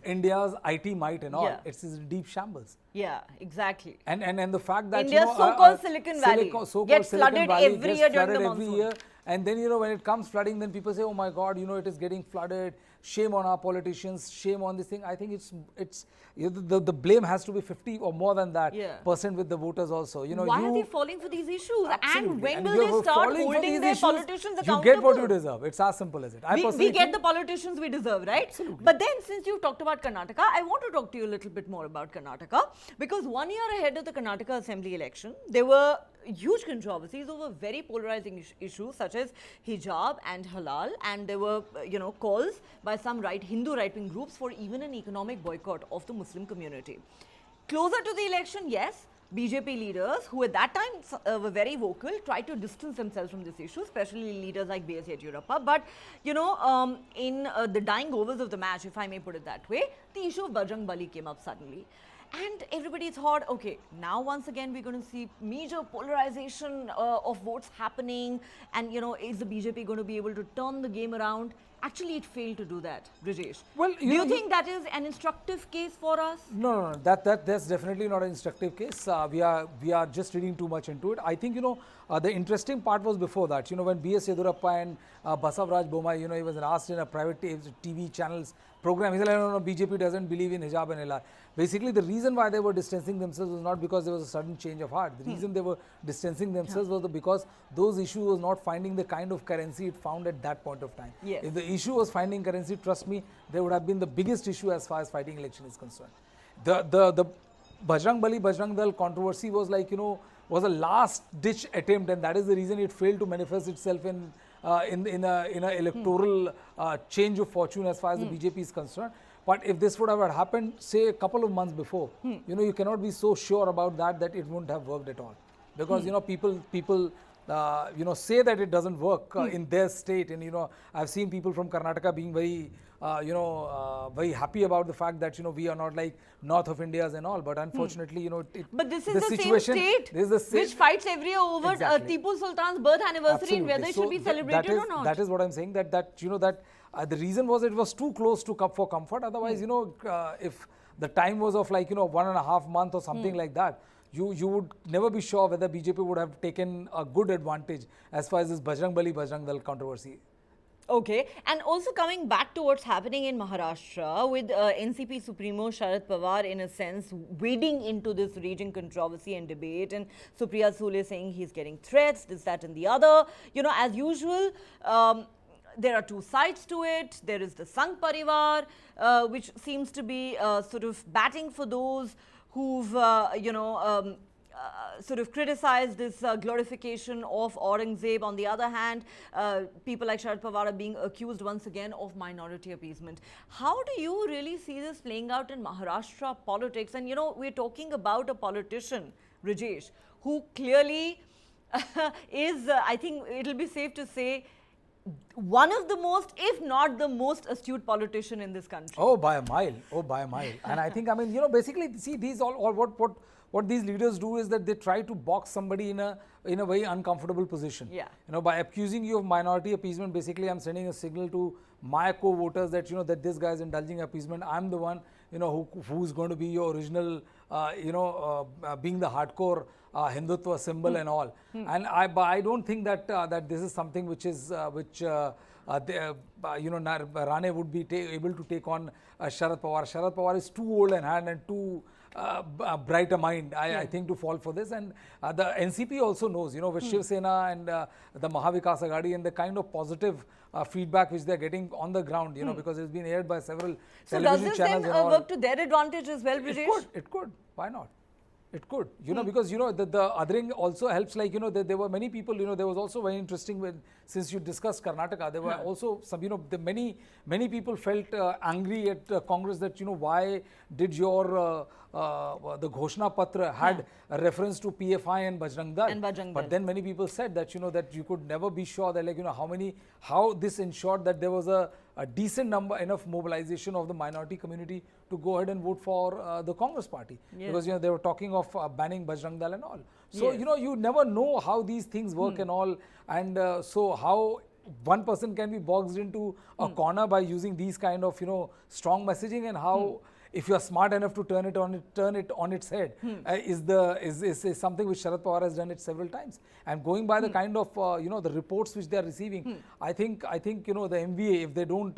India's IT might and all, it's deep shambles. Yeah, exactly. And the fact that India's so-called Silicon Valley gets flooded every year during the monsoon. And then, when it comes flooding, then people say, oh my God, it is getting flooded. Shame on our politicians. Shame on this thing. I think it's the blame has to be 50 or more than that percent with the voters also. Why are they falling for these issues? Absolutely. And when will they start holding their politicians accountable? You get what you deserve. It's as simple as it. We get the politicians we deserve, right? Absolutely. But then, since you've talked about Karnataka, I want to talk to you a little bit more about Karnataka, because 1 year ahead of the Karnataka Assembly election, there were huge controversies over very polarizing issues such as hijab and halal, and there were calls by some Hindu right-wing groups for even an economic boycott of the Muslim community. Closer to the election, yes, BJP leaders, who at that time were very vocal, tried to distance themselves from this issue, especially leaders like B.S. Yediyurappa. But, in the dying overs of the match, if I may put it that way, the issue of Bajrang Bali came up suddenly. And everybody thought, okay, now once again we're going to see major polarization of votes happening, and is the BJP going to be able to turn the game around? Actually, it failed to do that, Brijesh. Well, do you think that is an instructive case for us? No, that's definitely not an instructive case. We are just reading too much into it. I think the interesting part was before that. When B.S. Yedurappa and Basavaraj Bommai, he was asked in a private TV channel's program. He said, no, BJP doesn't believe in hijab and halal. Basically, the reason why they were distancing themselves was not because there was a sudden change of heart. The reason they were distancing themselves was because those issues was not finding the kind of currency it found at that point of time. Yes. If the issue was finding currency, trust me, there would have been the biggest issue as far as fighting election is concerned. The Bajrang Bali, Bajrang Dal controversy was like, was a last ditch attempt, and that is the reason it failed to manifest itself in a electoral change of fortune as far as the BJP is concerned. But if this would have happened, say, a couple of months before, you cannot be so sure about that it wouldn't have worked at all. Because, people say that it doesn't work in their state. And, I've seen people from Karnataka being very, very happy about the fact that, we are not like north of India's and all. But unfortunately, But this is the same state which fights every year over Tipu Sultan's birth anniversary and whether it should be celebrated or not. That is what I'm saying, that the reason was it was too close to for comfort. Otherwise, if the time was of like, 1.5 months or something like that, you would never be sure whether BJP would have taken a good advantage as far as this Bajrang Bali, Bajrang Dal controversy. Okay, and also coming back to what's happening in Maharashtra with NCP Supremo Sharad Pawar in a sense wading into this raging controversy and debate, and Supriya Sule saying he's getting threats, this, that and the other. As usual, there are two sides to it. There is the Sangh Parivar, which seems to be sort of batting for those who've, sort of criticized this glorification of Aurangzeb. On the other hand, people like Sharad Pawar are being accused once again of minority appeasement. How do you really see this playing out in Maharashtra politics? And, we're talking about a politician, Brijesh, who clearly is, I think it'll be safe to say, one of the most, if not the most astute politician in this country. Oh, by a mile. And I think, basically, see, these all what these leaders do is that they try to box somebody in a very uncomfortable position. Yeah. By accusing you of minority appeasement, basically I'm sending a signal to my co-voters that, that this guy is indulging appeasement. I'm the one, who's going to be your original, being the hardcore Hindutva symbol and all. And I don't think that that this is something which is Rane would be able to take on Sharad Pawar. Sharad Pawar is too old in hand and too bright a mind, I think, to fall for this. And the NCP also knows, with Shiv Sena and the Mahavikas Aghadi and the kind of positive feedback which they're getting on the ground, because it's been aired by several television channels. So does this then work to their advantage as well, Brijesh? It could. Why not? It could, because, the othering also helps, like, there were many people, there was also very interesting since you discussed Karnataka, there were also some, many people felt angry at Congress that, why did your, the Ghoshna Patra had a reference to PFI and Bajrang Dal. But then many people said that, that you could never be sure that, like, how this ensured that there was a decent enough mobilization of the minority community to go ahead and vote for the Congress party. Yes. Because, they were talking of banning Bajrang Dal and all. So, yes. You never know how these things work and all. And so how one person can be boxed into a corner by using these kind of, strong messaging, and how if you are smart enough to turn it on its head, is something which Sharad Pawar has done it several times. And going by the kind of the reports which they are receiving, I think the MVA, if they don't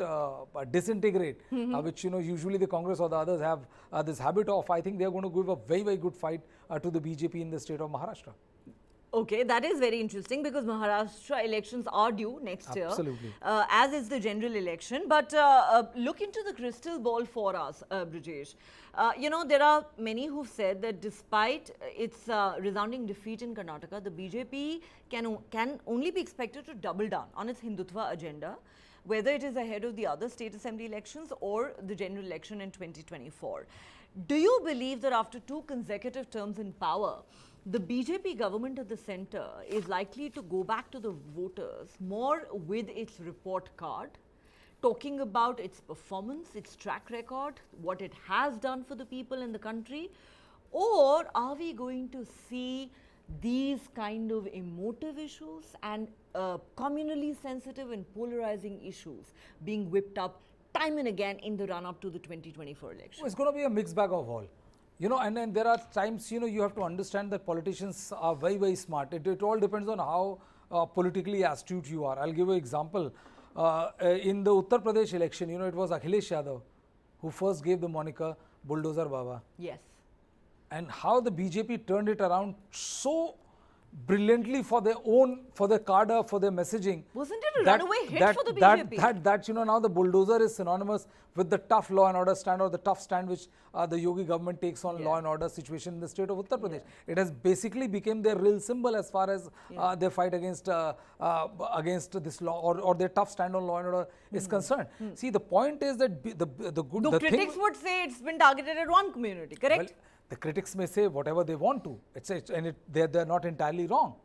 disintegrate, which usually the Congress or the others have this habit of, I think they are going to give a very, very good fight to the BJP in the state of Maharashtra. Okay, that is very interesting because Maharashtra elections are due next year. Absolutely. As is the general election. But look into the crystal ball for us, Brijesh. There are many who've said that despite its resounding defeat in Karnataka, the BJP can only be expected to double down on its Hindutva agenda, whether it is ahead of the other state assembly elections or the general election in 2024. Do you believe that after 2 consecutive terms in power, the BJP government at the centre is likely to go back to the voters more with its report card, talking about its performance, its track record, what it has done for the people in the country, Or are we going to see these kind of emotive issues and communally sensitive and polarizing issues being whipped up time and again in the run-up to the 2024 election? It's going to be a mixed bag of all. And then there are times, you have to understand that politicians are very, very smart. It all depends on how politically astute you are. I'll give you an example. In the Uttar Pradesh election, it was Akhilesh Yadav who first gave the moniker Bulldozer Baba. Yes. And how the BJP turned it around so brilliantly for their own, for their cadre, for their messaging. Wasn't it a runaway hit for the BJP? Now the bulldozer is synonymous with the tough law and order stand, or the tough stand which the Yogi government takes on law and order situation in the state of Uttar Pradesh. It has basically become their real symbol as far as their fight against this law, or their tough stand on law and order is concerned. See, the point is that the critics would say it's been targeted at one community, correct? Well, the critics may say whatever they want to, they're not entirely wrong.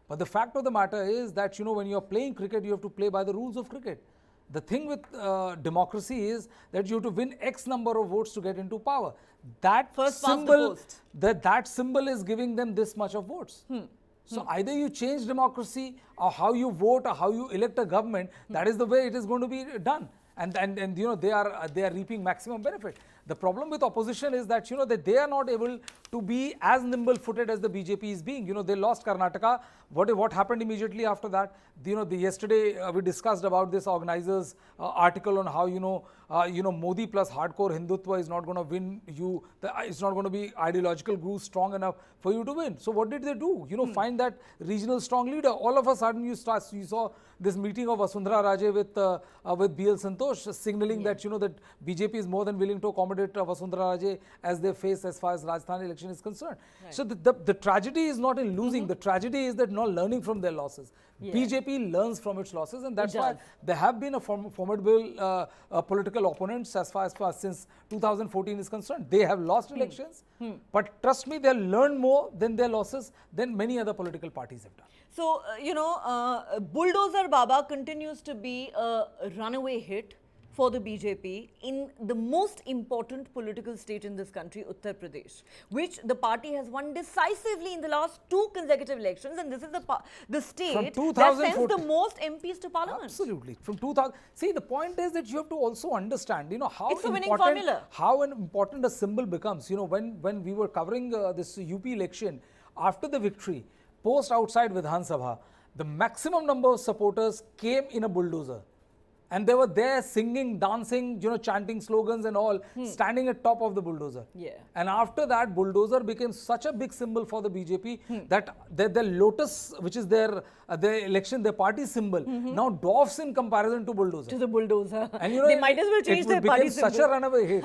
But the fact of the matter is that, when you're playing cricket, you have to play by the rules of cricket. The thing with democracy is that you have to win X number of votes to get into power. That symbol is giving them this much of votes. So either you change democracy, or how you vote, or how you elect a government, that is the way it is going to be done. And they are reaping maximum benefit. The problem with opposition is that that they are not able to be as nimble-footed as the BJP is being. They lost Karnataka. What happened immediately after that? Yesterday we discussed about this organizers' article on how Modi plus hardcore Hindutva is not going to win you. It's not going to be ideological glue strong enough for you to win. So what did they do? Find that regional strong leader. All of a sudden you saw this meeting of Vasundhara Raje with BL Santosh signaling that that BJP is more than willing to accommodate Vasundhara Raje as they face as far as Rajasthan election is concerned. Right. So the tragedy is not in losing. The tragedy is that not learning from their losses. BJP learns from its losses, and that's why there have been a formidable political opponents as far as since 2014 is concerned. They have lost elections, but trust me, they'll learn more than their losses than many other political parties have done. So, Bulldozer Baba continues to be a runaway hit for the BJP in the most important political state in this country, Uttar Pradesh, which the party has won decisively in the last 2 consecutive elections, and this is the state that sends the most MPs to parliament. Absolutely. From 2000, see, the point is that you have to also understand, how it's a winning formula. How important a symbol becomes. When we were covering this UP election, after the victory, post outside Vidhan Sabha, the maximum number of supporters came in a bulldozer. And they were there singing, dancing, chanting slogans and all, standing at top of the bulldozer. Yeah. And after that, bulldozer became such a big symbol for the BJP that the lotus, which is their party symbol, now dwarfs in comparison to bulldozer. To the bulldozer. And they might as well change their party symbol. It became such a runaway hit.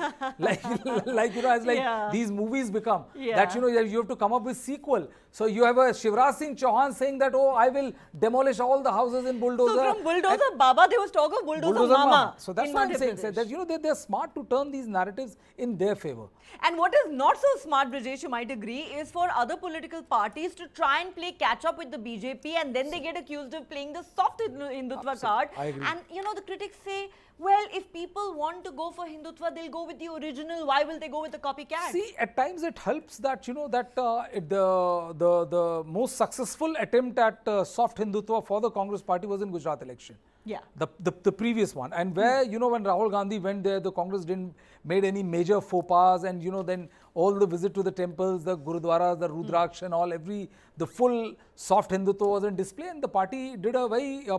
As these movies become. That, you have to come up with sequel. So you have a Shivraj Singh Chauhan saying that, oh, I will demolish all the houses in bulldozer. So from bulldozer Baba, there was talk of bulldozer Mama. So that's what I'm saying. That they're smart to turn these narratives in their favor. And what is not so smart, Brijesh, you might agree, is for other political parties to try and play catch up with the BJP, and then they get accused of playing the soft Hindutva card. I agree. And the critics say, well, if people want to go for Hindutva, they'll go with the original. Why will they go with the copycat? See, at times it helps that, the most successful attempt at soft Hindutva for the Congress party was in Gujarat election. Yeah. The previous one. And where, when Rahul Gandhi went there, the Congress didn't made any major faux pas, and, then all the visit to the temples, the Gurudwaras, the Rudraksh and all, the full soft Hindutva was on display, and the party did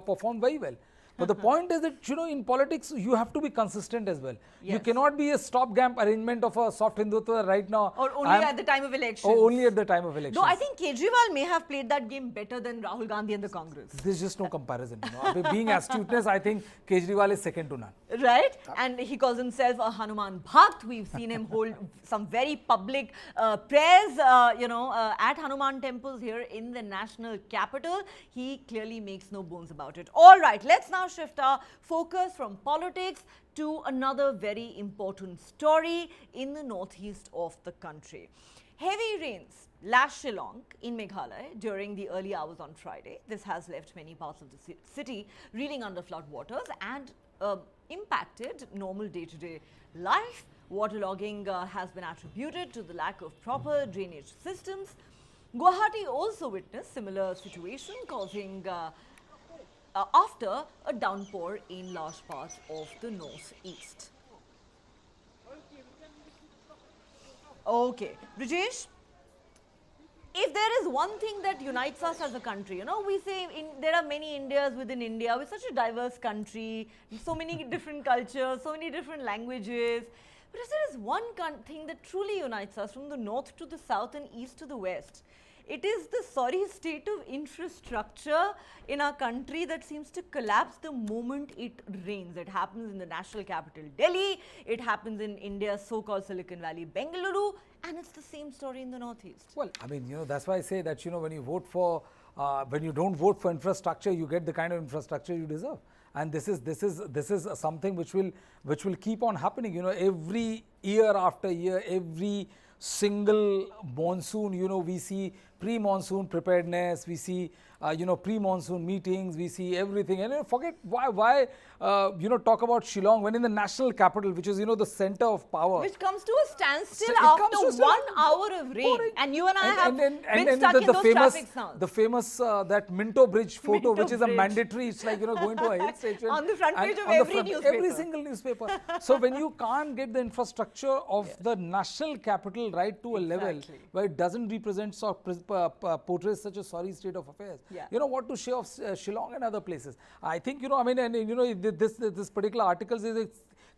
performed very well. But the point is that, in politics, you have to be consistent as well. Yes. You cannot be a stopgap arrangement of a soft Hindutva right now. Or only at the time of elections. Or only at the time of elections. Though I think Kejriwal may have played that game better than Rahul Gandhi and the Congress. There's just no comparison. Being astuteness, I think Kejriwal is second to none. Right? And he calls himself a Hanuman Bhakt. We've seen him hold some very public prayers, at Hanuman temples here in the national capital. He clearly makes no bones about it. All right, let's now shift our focus from politics to another very important story in the northeast of the country. Heavy rains lashed Shillong in Meghalaya during the early hours on Friday. This has left many parts of the city reeling under flood waters and impacted normal day-to-day life. Waterlogging has been attributed to the lack of proper drainage systems. Guwahati also witnessed similar situation causing after a downpour in large parts of the northeast. Okay, Brijesh, if there is one thing that unites us as a country, you know, we say there are many Indias within India. We're such a diverse country, so many different cultures, so many different languages. But if there is one thing that truly unites us from the north to the south and east to the west, it is the sorry state of infrastructure in our country that seems to collapse the moment it rains. It happens in the national capital, Delhi. It happens in India's so-called Silicon Valley, Bengaluru. And it's the same story in the northeast. Well, I mean, you know, that's why I say that, you know, when you vote for, when you don't vote for infrastructure, you get the kind of infrastructure you deserve. And this is something which will keep on happening. You know, every year after year, every single monsoon, you know, we see pre-monsoon preparedness, we see, you know, pre-monsoon meetings, we see everything. And you know, forget why you know, talk about Shillong when in the national capital, which is, you know, the center of power. Which comes to a standstill after 1 hour of rain. And you and I have been stuck in those traffic sounds. The famous, that Minto Bridge photo, Minto which is a Bridge. mandatory, it's like, you know, going to a hill station. On the front page of every newspaper. Every single newspaper. So when you can't get the infrastructure of the national capital right to a level where it doesn't represent or portrays such a sorry state of affairs, you know, what to say of Shillong and other places. I think, you know, I mean, and you know, this particular article is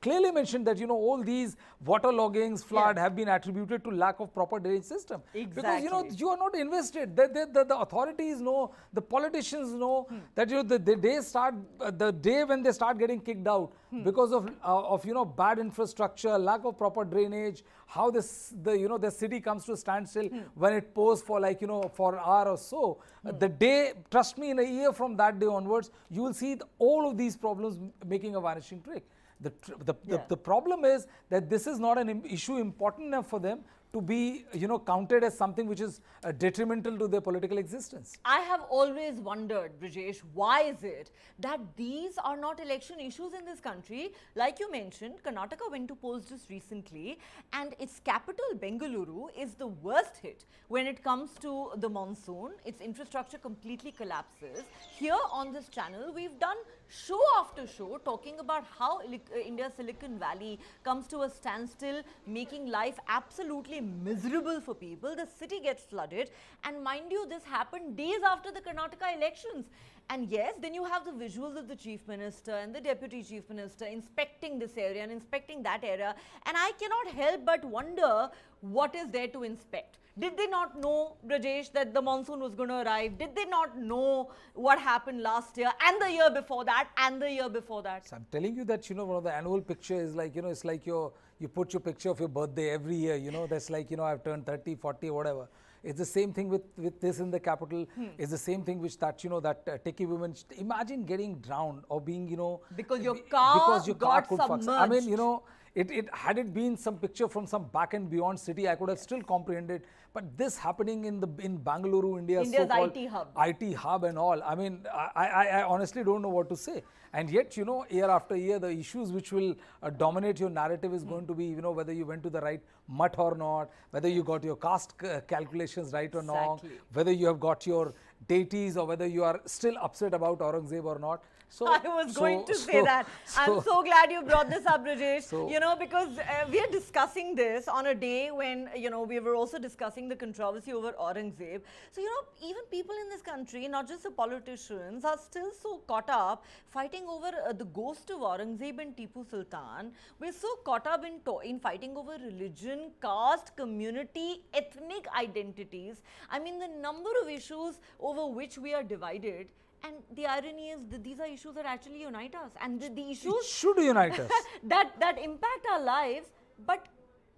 clearly mentioned that, you know, all these waterloggings, flood have been attributed to lack of proper drainage system. Because, you know, you are not invested. The authorities know, the politicians know that, you know, the day when they start getting kicked out because of, you know, bad infrastructure, lack of proper drainage, how the city comes to a standstill when it pours for, like, you know, for an hour or so. The day, trust me, in a year from that day onwards, you will see all of these problems making a vanishing trick. The problem is that this is not an issue important enough for them to be, you know, counted as something which is detrimental to their political existence. I have always wondered, Brijesh, why is it that these are not election issues in this country? Like you mentioned, Karnataka went to polls just recently, and its capital, Bengaluru, is the worst hit when it comes to the monsoon. Its infrastructure completely collapses. Here on this channel, we've done show after show talking about how India's Silicon Valley comes to a standstill, making life absolutely miserable for people. The city gets flooded, and mind you, this happened days after the Karnataka elections. And yes, then you have the visuals of the chief minister and the deputy chief minister inspecting this area and inspecting that area, and I cannot help but wonder what is there to inspect. Did they not know, Brajesh, that the monsoon was going to arrive? Did they not know what happened last year and the year before that and the year before that? So I'm telling you that, you know, one of the annual picture is like, you know, it's like you put your picture of your birthday every year, you know, that's like, you know, I've turned 30, 40, whatever. It's the same thing with this in the capital. It's the same thing which that, you know, that techie women, imagine getting drowned or being, you know, because your car got could submerged. I mean, you know, had it been some picture from some back and beyond city, I could have still comprehended. But this happening in Bengaluru, India's so-called IT hub and all, I mean, I honestly don't know what to say. And yet, you know, year after year, the issues which will dominate your narrative is going to be, you know, whether you went to the right mutt or not, whether you got your caste calculations right or not, whether you have got your deities or whether you are still upset about Aurangzeb or not. So, I was going to say that. I'm so glad you brought this up, Rajesh. You know, because we are discussing this on a day when, you know, we were also discussing the controversy over Aurangzeb. So, you know, even people in this country, not just the politicians, are still so caught up fighting over the ghost of Aurangzeb and Tipu Sultan. We're so caught up in fighting over religion, caste, community, ethnic identities. I mean, the number of issues over which we are divided. And the irony is that these are issues that actually unite us, and the issues should unite us that impact our lives, but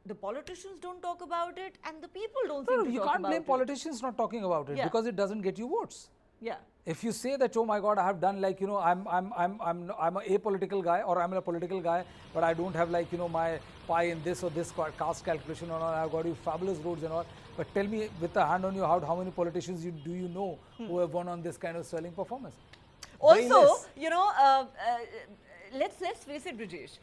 the politicians don't talk about it, and the people don't seem to talk about it. You can't blame politicians not talking about it because it doesn't get you votes. Yeah. If you say that, oh my God, I have done, like, you know, I'm a apolitical guy, or I'm a political guy, but I don't have, like, you know, my pie in this or this caste calculation or not, I've got you fabulous roads and all. But tell me, with a hand on your heart, how many politicians do you know who have won on this kind of sterling performance? Also, you know, let's face it, Brijesh.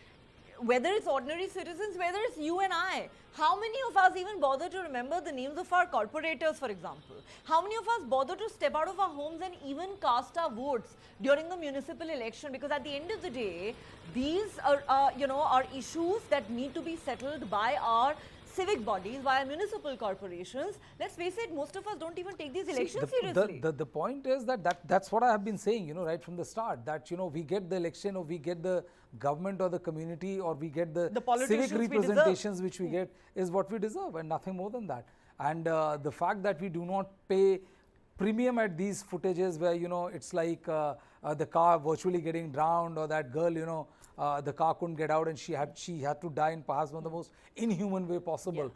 whether it's ordinary citizens, whether it's you and I, how many of us even bother to remember the names of our corporators, for example? How many of us bother to step out of our homes and even cast our votes during the municipal election? Because at the end of the day, these are, are issues that need to be settled by our civic bodies, via municipal corporations. Let's face it, most of us don't even take these elections seriously. The point is that's what I have been saying, right from the start, that, we get the election, or we get the government or the community, or we get the civic representations which we get, is what we deserve, and nothing more than that. And the fact that we do not pay premium at these footages where, it's like the car virtually getting drowned, or that girl, the car couldn't get out and she had to die in perhaps one of the most inhuman way possible.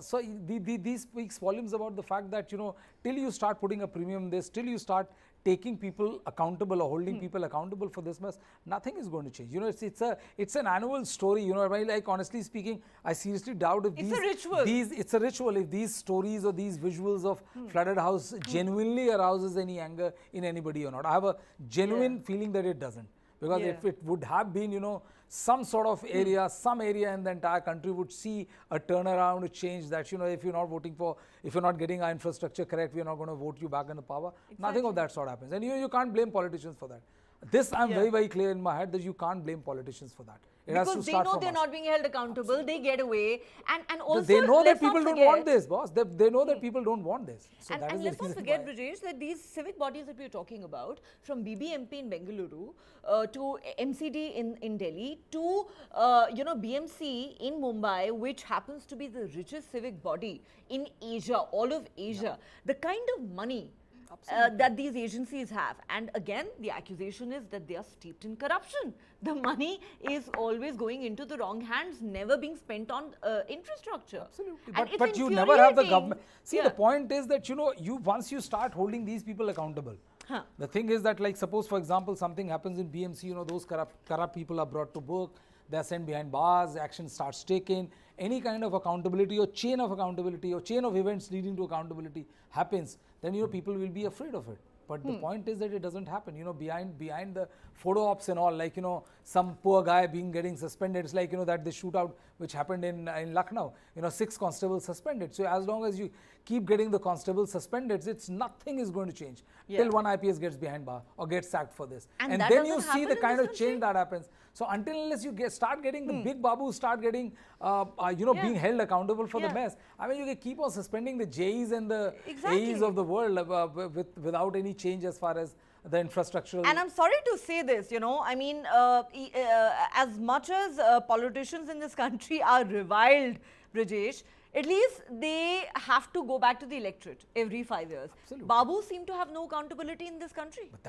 So these speaks volumes about the fact that, till you start putting a premium in this, till you start taking people accountable or holding people accountable for this mess, nothing is going to change. It's an annual story. Like honestly speaking, I seriously doubt if it's a ritual. If these stories or these visuals of flooded house genuinely arouses any anger in anybody or not. I have a genuine feeling that it doesn't. Because if it would have been, some sort of area, some area in the entire country would see a turnaround, a change that, if you're not voting for, if you're not getting our infrastructure correct, we're not going to vote you back in the power. Exactly. Nothing of that sort happens. And you can't blame politicians for that. This I'm very, very clear in my head that you can't blame politicians for that. It because has to they start know from they're us. not being held accountable. Absolutely. They get away, and also they know that people don't want this, boss. They know that people don't want this. So and let's not forget, Brajesh, that these civic bodies that we're talking about, from BBMP in Bengaluru to MCD in Delhi to BMC in Mumbai, which happens to be the richest civic body in Asia, all of Asia. The kind of money that these agencies have, and again the accusation is that they are steeped in corruption. The money is always going into the wrong hands, never being spent on infrastructure. Absolutely. But you never have the government. See, the point is that once you start holding these people accountable, the thing is that, like, suppose for example something happens in BMC, those corrupt people are brought to book, they are sent behind bars, action starts taken, any kind of accountability or chain of accountability or chain of events leading to accountability happens, then people will be afraid of it. But the point is that it doesn't happen. Behind the photo ops and all, like, some poor guy getting suspended. It's like, that the shootout which happened in Lucknow, 6 constables suspended. So as long as you keep getting the constables suspended, nothing is going to change till one IPS gets behind bar or gets sacked for this. And then you see the kind of change that happens. So until unless you start getting the big babus start getting, being held accountable for the mess. I mean, you can keep on suspending the J's and the A's of the world without any change as far as the infrastructural. And I'm sorry to say this, I mean, as much as politicians in this country are reviled, Brajesh, at least they have to go back to the electorate every 5 years. Absolutely. Babus seem to have no accountability in this country. But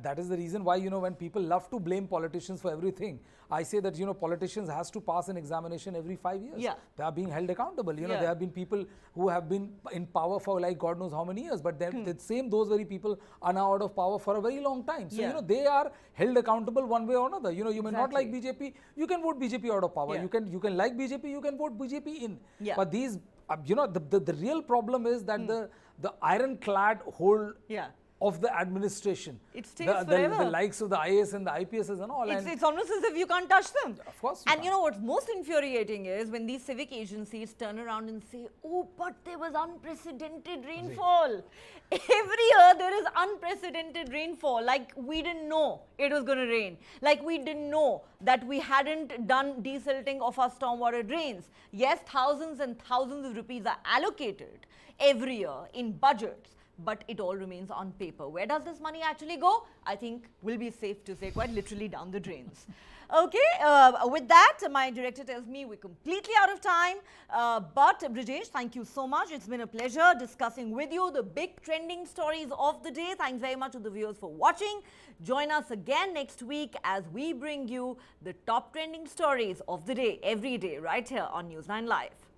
that is the reason why, when people love to blame politicians for everything, I say that, politicians has to pass an examination every 5 years. Yeah. They are being held accountable. There have been people who have been in power for like God knows how many years, but those very people are now out of power for a very long time. So, they are held accountable one way or another. You may not like BJP, you can vote BJP out of power. Yeah. You can like BJP, you can vote BJP in. Yeah. But these, the real problem is that the ironclad hold of the administration, it stays forever. The likes of the IAS and the IPSs and all. It's almost as if you can't touch them. Of course. And what's most infuriating is when these civic agencies turn around and say, oh, but there was unprecedented rainfall. Every year there is unprecedented rainfall. Like, we didn't know it was going to rain. Like, we didn't know that we hadn't done desilting of our stormwater drains. Yes, thousands and thousands of rupees are allocated every year in budgets, but it all remains on paper. Where does this money actually go? I think we'll be safe to say quite literally down the drains. Okay, with that, my director tells me we're completely out of time. But Brajesh, thank you so much. It's been a pleasure discussing with you the big trending stories of the day. Thanks very much to the viewers for watching. Join us again next week as we bring you the top trending stories of the day every day right here on News9 Live.